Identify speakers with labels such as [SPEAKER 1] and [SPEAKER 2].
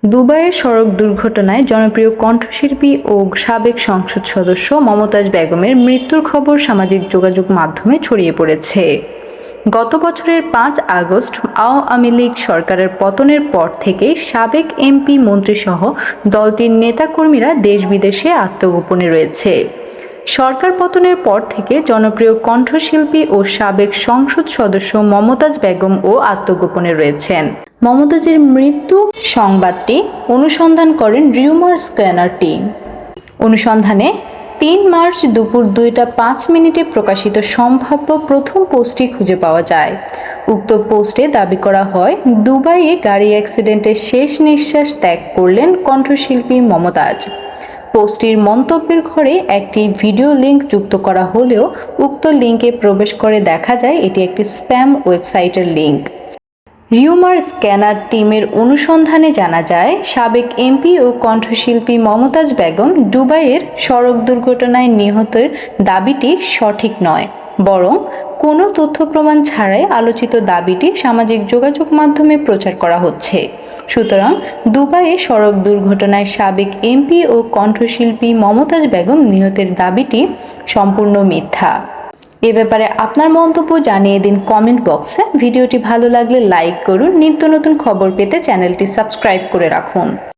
[SPEAKER 1] দুবাইয়ের সড়ক দুর্ঘটনায় জনপ্রিয় কণ্ঠশিল্পী ও সাবেক সংসদ সদস্য মমতাজ বেগমের মৃত্যুর খবর সামাজিক যোগাযোগ মাধ্যমে ছড়িয়ে পড়েছে। গত বছরের ৫ আগস্ট আওয়ামী লীগ সরকারের পতনের পর থেকেই সাবেক এমপি মন্ত্রীসহ দলটির নেতাকর্মীরা দেশ বিদেশে আত্মগোপনে রয়েছে। সরকার পতনের পর থেকে জনপ্রিয় কণ্ঠশিল্পী ও সাবেক সংসদ সদস্য মমতাজ বেগমও আত্মগোপনে রয়েছেন। মমতাজের মৃত্যু সংবাদটি অনুসন্ধান করেন রিউমার স্ক্যানার টিম। অনুসন্ধানে ৩ মার্চ দুপুর ২টা ৫ মিনিটে প্রকাশিত সম্ভাব্য প্রথম পোস্টটি খুঁজে পাওয়া যায়। উক্ত পোস্টে দাবি করা হয়, দুবাইয়ে গাড়ি অ্যাক্সিডেন্টে শেষ নিঃশ্বাস ত্যাগ করলেন কণ্ঠশিল্পী মমতাজ। পোস্টটির মন্তব্যের ঘরে একটি ভিডিও লিঙ্ক যুক্ত করা হলেও উক্ত লিঙ্কে প্রবেশ করে দেখা যায় এটি একটি স্প্যাম ওয়েবসাইটের লিঙ্ক। রিউমার স্ক্যানার টিমের অনুসন্ধানে জানা যায়, সাবেক এমপি ও কণ্ঠশিল্পী মমতাজ বেগম দুবাইয়ের সড়ক দুর্ঘটনায় নিহতের দাবিটি সঠিক নয়, বরং কোনো তথ্য প্রমাণ ছাড়াই আলোচিত দাবিটি সামাজিক যোগাযোগ মাধ্যমে প্রচার করা হচ্ছে। সুতরাং দুবাইয়ে সড়ক দুর্ঘটনায় সাবেক এমপি ও কণ্ঠশিল্পী মমতাজ বেগম নিহতের দাবিটি সম্পূর্ণ মিথ্যা। এ ব্যাপারে আপনার মন্তব্য জানিয়ে দিন কমেন্ট বক্সে। ভিডিওটি ভালো লাগলে লাইক করুন। নিত্য নতুন খবর পেতে চ্যানেলটি সাবস্ক্রাইব করে রাখুন।